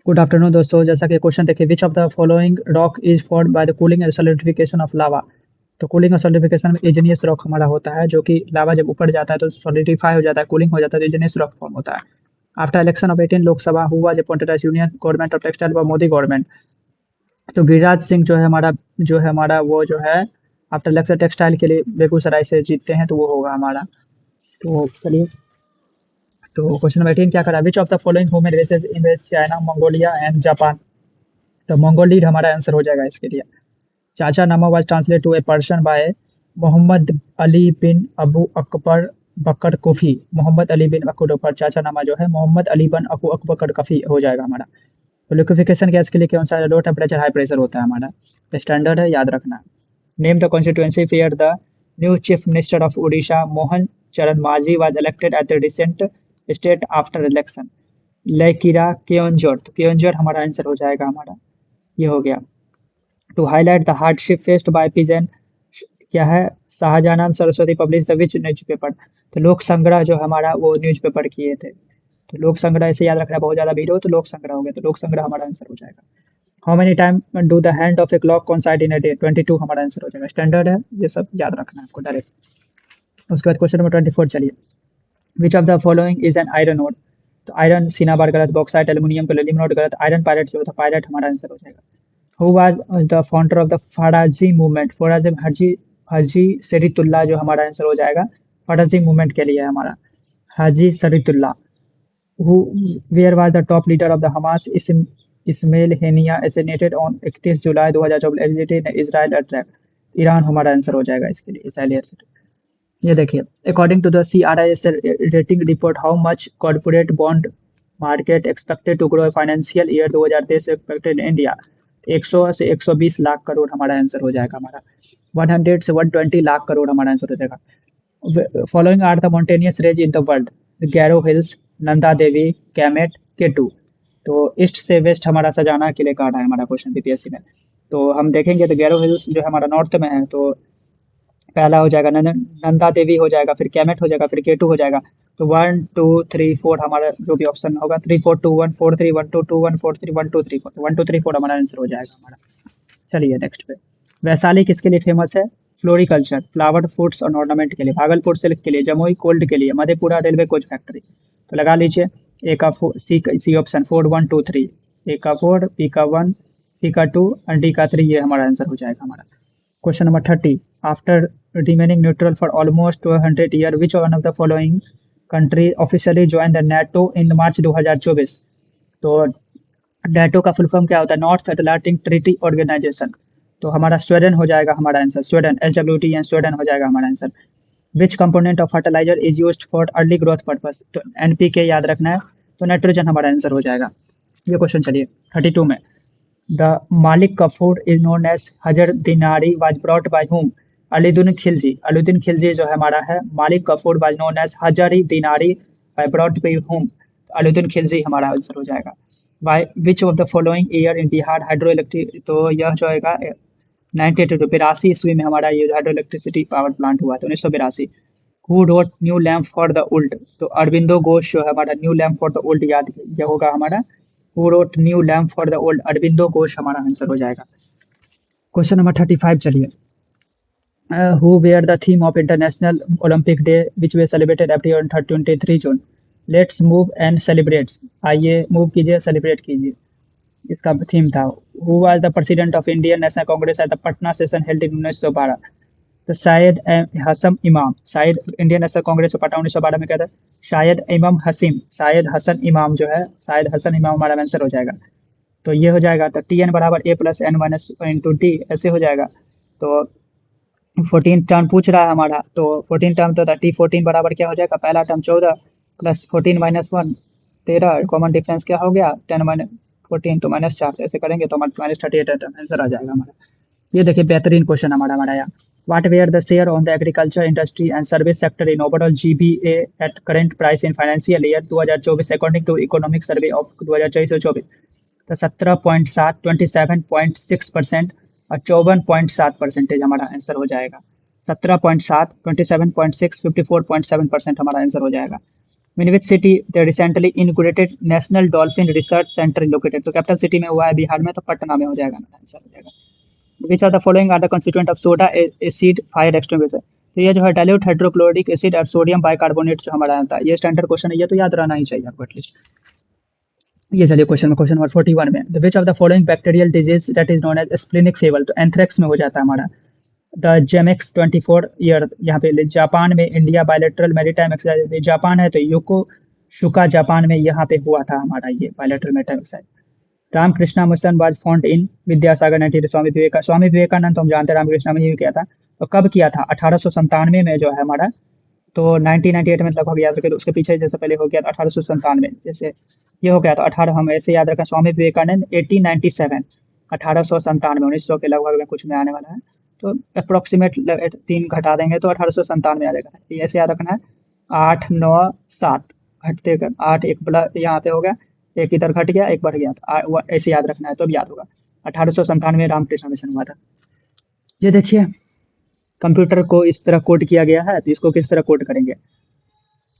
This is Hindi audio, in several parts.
गुड आफ्टरनून दोस्तों। जैसा कि क्वेश्चन देखिए, विच of the following rock is formed by the cooling and solidification of lava. तो कूलिंग और सॉलिडिफिकेशन में इग्नियस रॉक हमारा होता है, जो कि लावा जब ऊपर जाता है तो सॉलिडिफाई हो जाता है, कूलिंग हो जाता है, तो इग्नियस रॉक फॉर्म होता है। After election of 18 Lok Sabha who was appointed as union government of textile for Modi government. तो गिरिराज सिंह जो है हमारा वो जो है आफ्टर इलेक्शन टेक्सटाइल के लिए बेगूसराय से जीतते हैं, तो वो होगा हमारा। तो चलिए, तो क्वेश्चन नंबर 18 क्या करा, which of the following human races in China, Mongolia and Japan. तो मंगोलियड हमारा आंसर हो जाएगा इसके लिए। चाचा नामा was translated to a Persian by Mohammad Ali bin Abu Akbar Bakar Kufi. Mohammad Ali bin Akbar Bakar, Chachnama जो है मोहम्मद अली बिन अबू अकबर कफी हो जाएगा हमारा। तो लिक्विफिकेशन गैस के लिए कौन सा लो टेम्परेचर हाई प्रेशर होता है हमारा, स्टैंडर्ड है, याद रखना। Name the constituency where the new chief minister of Orissa Mohan Charan Majhi was elected at the recent state after election. लेकिरा केओंझर, तो केओंझर हमारा आंसर हो जाएगा हमारा, ये हो गया। To highlight the hardship faced by peasant, क्या है, Shahjahan Saraswati publish the which newspaper. तो लोक संग्रह जो हमारा वो न्यूज़पेपर किए थे। तो लोक संग्रह ऐसे याद रखना, बहुत ज्यादा भीड़ हो तो लोक संग्रह हो गया, तो लोक संग्रह हमारा आंसर हो जाएगा। How many time do the hand of a clock कॉन्साइड in a day, 22 हमारा आंसर हो जाएगा, स्टैंडर्ड है, ये सब याद रखना है आपको डायरेक्ट। उसके बाद क्वेश्चन नंबर 24 चलिए, which of the following is an iron ore. तो आयरन सीना बार गलत, बॉक्साइट एल्यूमिनियम पैलेडियम नोट गलत, आयरन पायलट जो था, पायलट हमारा आंसर हो जाएगा। Who was the founder of the Faraizi movement, Faraizi Haji, Haji Shariatullah जो हमारा आंसर हो जाएगा। फराजी मूवमेंट के लिए है हमारा Haji Shariatullah. Who where was the top leader of the Hamas Ismail Haniyeh assassinated on 31 July 2024 exited Israel attack. Iran हमारा आंसर हो जाएगा इसके लिए, इसराइल। ये देखिए, according to the CRIS rating report, how much corporate bond market expected to grow financial year 2023 expected in India. 100 से 120 लाख करोड़ हमारा आंसर हो जाएगा हमारा। 100 से 120 लाख करोड़ हमारा आंसर हो जाएगा। Following are the mountainous range in the world, Garo hills, Nanda Devi, Kamet, K two. तो ईस्ट से वेस्ट हमारा सजाना के लिए कार्ड है हमारा क्वेश्चन बीपीएससी में। तो हम देखेंगे तो गैरो हिल्स जो है हमारा नॉर्थ में है, तो पहला हो जाएगा नंदा देवी हो जाएगा, फिर कैमेट हो जाएगा, फिर केटू हो जाएगा। तो 1 2 3 4 हमारा जो भी ऑप्शन होगा, 3 4 2 1 4 3 1 2 2 1 4 3 1 2 3 4, 1 2 3 4 हमारा आंसर हो जाएगा हमारा। चलिए नेक्स्ट पे, वैशाली किसके लिए फेमस है। फ्लोरिकल्चर, फ्लावर, फूड्स और ऑर्नामेंट के लिए। भागलपुर सिल्क के लिए। जमुई कोल्ड के लिए। Madhepura railway coach factory. तो लगा लीजिए, ए का सी, सी ऑप्शन 4 1 2 3। ए का 4, बी का 1, सी का 2 और डी का 3, ये हमारा आंसर हो जाएगा हमारा। Question number 30, after remaining neutral for almost 200 years, which one of the following country officially joined the NATO in March 2024। तो NATO का फुल फॉर्म क्या होता है, नॉर्थ अटलांटिक ट्रीटी ऑर्गेनाइजेशन। तो हमारा स्वीडन हो जाएगा हमारा answer, Sweden, SWT and Sweden हो जाएगा हमारा answer. Which component of fertiliser is used for early growth purpose. तो NPK याद रखना है, तो नाइट्रोजन हमारा आंसर हो जाएगा। ये क्वेश्चन चलिए 32 में, द मालिक कफूर इज नोन एज हजर दिनारी was brought by whom. अलीदुन Khilji, अलीदुन Khilji जो हमारा है, मालिक कफूर वाज नोन एज हजरी दिनारी bye brought by whom. अलीदुन Khilji हमारा आंसर हो जाएगा। By which of the following year in Bihar hydro electric, तो यह जो है 1982 ईस्वी में हमारा ये हाइड्रो इलेक्ट्रिसिटी पावर प्लांट हुआ था, 1982। Who wrote new lamp for the old. तो अरविंदो घोष जो है हमारा, new lamp for the old याद ये होगा हमारा। Who wrote new lamp for the old, Aurobindo Ghosh हमारा आंसर हो जाएगा। क्वेश्चन नंबर 35 चलिए, who were the theme of international Olympic day which were celebrated every on 23 June. Let's move and celebrate, आइए मूव कीजिए, सेलिब्रेट कीजिए, इसका थीम था। Who was the president of Indian national Congress at the Patna session held in 1912। तो शायद हसन इमाम, शायद इंडियन नेशनल कांग्रेस को पटा 1912 में कहता है शायद इमाम हसीम, शायद हसन इमाम जो है, शायद हसन इमाम हमारा आंसर हो जाएगा। तो ये हो जाएगा, तो TN बराबर A+N-(-) ऐसे हो जाएगा। तो 14 टर्म पूछ रहा है हमारा, तो 14 टर्म तो T14 बराबर क्या हो जाएगा, पहला टर्म 14 प्लस 14 - 1 13, कॉमन डिफरेंस क्या हो गया 10 - 14, तो -4, तो ऐसे करेंगे तो हमारा -38 आंसर आ जाएगा हमारा। ये देखिए बेहतरीन क्वेश्चन हमारा आया। What were the share on the agriculture industry and service sector in overall GBA at current price in financial year 2024 according to economic survey of 2023-24। तो 17.7, 27.6% और 54.7% हमारा आंसर हो जाएगा। 17.7, 27.6, 54.7% हमारा आंसर हो जाएगा। In which city the recently inaugurated national dolphin research centre located. तो कैपिटल सिटी में हुआ है बिहार में, तो पटना में हो जाएगा, आंसर हो जाएगा। Which are the following are the constituent of soda acid fire extinguisher. तो ये जो है डाइल्यूट हाइड्रोक्लोरिक एसिड और सोडियम बाइकार्बोनेट जो हमारा आता है, ये स्टैंडर्ड क्वेश्चन है, ये तो याद रहना ही चाहिए आपको एटलीस्ट। ये चलिए क्वेश्चन में, क्वेश्चन नंबर 41 में, which of the following bacterial disease that is known as splenic fever. तो एंथ्रेक्स में हो जाता है हमारा। द जेमेक्स 24 ईयर, यहाँ पे जापान में India bilateral maritime exercise, Japan है तो योको शुका जापान में यहाँ पे हुआ था हमारा ये bilateral maritime exercise. Ramakrishna mission was found in Vidyasagar 19, Swami Vivekananda तो हम जानते हैं रामकृष्णा में ही किया था। तो कब किया था? 1897 में जो है हमारा। तो 1998 में लगभग याद रखें, तो उसके पीछे जैसे पहले हो गया था 1897, जैसे ये हो गया था 18, हम ऐसे याद रखें स्वामी विवेकानंद 1897, 1897, 1900 के लगभग में कुछ में आने वाला है। तो अप्रोक्सीमेट 3 घटा देंगे तो 1897 आ जाएगा। ये ऐसे याद रखना है, 8 9 7 घटते 8, एक प्लस यहाँ पे हो गया, एक इधर घट गया, एक बढ़ गया था, ऐसे याद रखना है तो अब याद होगा। 1897 रामकृष्ण मिशन हुआ था। ये देखिए कंप्यूटर को इस तरह कोड किया गया है, तो इसको किस तरह कोड करेंगे?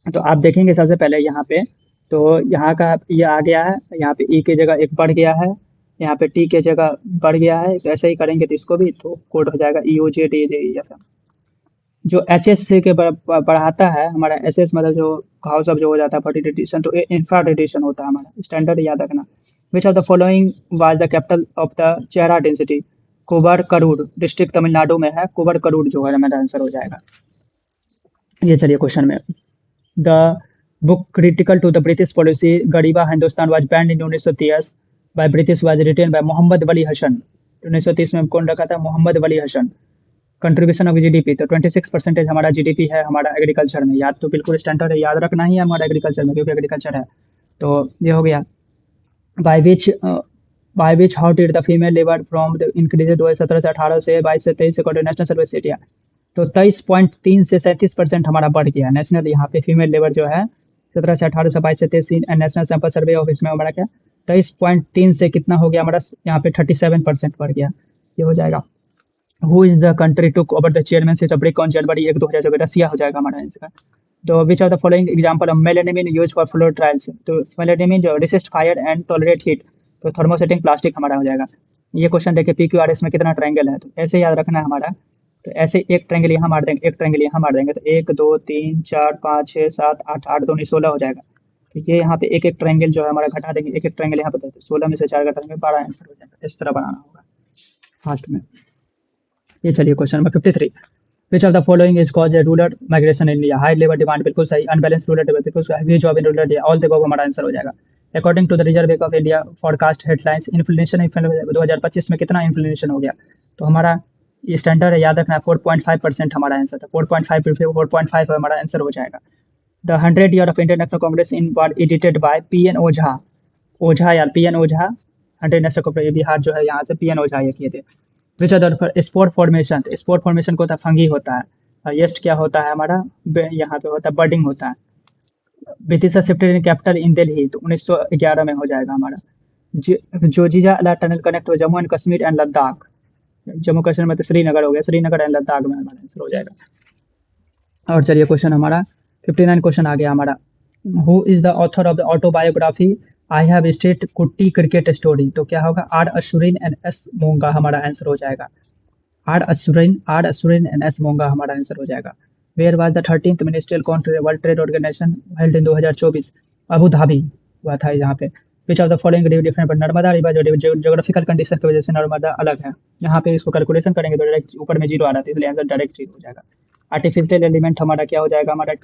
तो आप देखेंगे सबसे पहले यहाँ पे, तो यहाँ का ये आ गया है, यहाँ पे ई की जगह एक बढ़ गया है, यहाँ पे टी की जगह बढ़ गया है, तो ऐसे ही करेंगे तो इसको भी तो कोड हो जाएगा EOJ जो HS से के बढ़ाता है हमारा, SS मतलब जो घाव सब जो हो जाता है फटी रेडिएशन, तो इंफ्रा रेडिएशन होता है हमारा, स्टैंडर्ड याद रखना। Which of the following was the capital of the Chera dynasty. कुबर करूर डिस्ट्रिक्ट तमिलनाडु में है, कुबर करूर जो है मेरा आंसर हो जाएगा। ये चलिए क्वेश्चन में, the book critical to the British policy Gariba Hindustan was banned in 1930 by British, was written by Mohammad Wali Hasan. 1930 में कौन रखा था? Mohammad Wali Hasan. Contribution of GDP, तो 26% हमारा जीडीपी है हमारा एग्रीकल्चर में, याद तो बिल्कुल स्टैंडर्ड है, याद रखना ही है हमारा एग्रीकल्चर में, क्योंकि एग्रीकल्चर है। तो ये हो गया। By which how did the female labour from the increase 2017 से 18 से 22 से 23 अकॉर्डिंग नेशनल सर्विस इंडिया। तो 23.3 से 37% हमारा बढ़ गया नेशनल, यहाँ पे फीमेल लेबर जो है 17 से 18 से 22 से 23 नेशनल सैंपल सर्वे ऑफिस में हमारा क्या 23.3 से कितना हो गया हमारा, यहाँ पे 37% बढ़ गया। ये हो जाएगा। Who is the country took over the chairmanship of BRIC on January 1, 2024? Russia हो जाएगा हमारा आंसर। तो which of the following example of melamine use for floor trials. तो मेलेनिमिन जो resist fire and tolerate heat, तो थर्मोसेटिंग प्लास्टिक हमारा हो जाएगा। ये क्वेश्चन देखिए PQRS में कितना ट्रायंगल है, तो ऐसे याद रखना है हमारा। तो ऐसे एक ट्रायंगल यहाँ मार देंगे, एक ट्रायंगल यहाँ मार देंगे, तो 1 2 3 4 5 6 7 8 8 2 16 हो जाएगा। तो ये यहाँ पे एक एक ट्रायंगल जो है हमारा घटा देंगे, एक एक ट्रायंगल यहाँ पे 16 में से 4 घटा देंगे, 12 आंसर हो जाएगा। इस तरह बनाना होगा फास्ट में। ये चलिए question number 53, which of the following is cause a rural migration in India. High labour demand बिल्कुल सही, अनबैलेंस रूरल डेवलपमेंट बिल्कुल सही, we job in rural area, all the above हमारा आंसर हो जाएगा। According to the reserve bank of India forecast headlines inflation 2025 में कितना इन्फ्लेशन हो गया? तो हमारा ये स्टैंडर्ड है, याद रखना है 4.5% हमारा आंसर था, 4.5 हमारा आंसर हो जाएगा। The 100 year of Indian national Congress in ward edited by PN ओझा, ओझा यार PN ओझा, 100 नेशनल कांग्रेस बिहार जो है यहाँ से PN ओझा ये किए थे। Which other sport formation, sport formation को होता है फंगी होता है, और येस्ट क्या होता है हमारा, यहाँ पे होता है बर्डिंग होता है। British shifted in capital in Delhi, तो 1911 में हो जाएगा हमारा। Zoji La tunnel connect Jammu and Kashmir and Ladakh, Jammu Kashmir में तो श्रीनगर हो गया, श्रीनगर एंड लद्दाख में हमारा आंसर हो जाएगा। और चलिए क्वेश्चन हमारा 59 क्वेश्चन आ गया हमारा, who is the author of the autobiography I have state Kutty cricket story. तो क्या होगा? R Ashwin and S Monga हमारा आंसर हो जाएगा। R Ashwin and S Monga हमारा आंसर हो जाएगा। Where was the 13th ministerial conference world trade organisation held in 2024? Abu Dhabi हुआ था यहाँ पे। Which of the following river different, पर नर्मदा रिवर जो ज्योग्राफिकल कंडीशन की वजह से नर्मदा अलग है, यहाँ पे इसको कैलकुलेशन करेंगे तो डायरेक्ट ऊपर में 0 आ रहा था, इसलिए आंसर डायरेक्ट 0 हो जाएगा। आर्टिफिशियल एलिमेंट हमारा क्या हो जाएगा? हमारा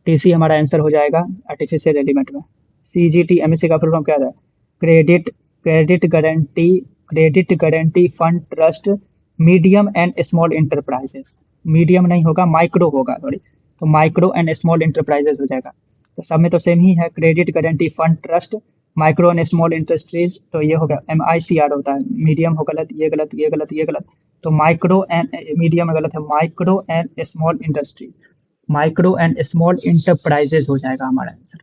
TC हमारा आंसर हो जाएगा आर्टिफिशियल एलिमेंट में। CGT MSc का फुल फॉर्म क्या है? Credit guarantee fund trust medium and small enterprises, medium नहीं होगा माइक्रो होगा सॉरी, तो माइक्रो एंड स्मॉल इंटरप्राइजेस हो जाएगा। तो सब में तो सेम ही है, credit guarantee fund trust micro and small industries, तो ये हो गया MICR होता है, मीडियम हो गलत, ये गलत, ये गलत, ये गलत, तो माइक्रो एंड मीडियम गलत है, micro and small industry, micro and small enterprises हो जाएगा हमारा आंसर।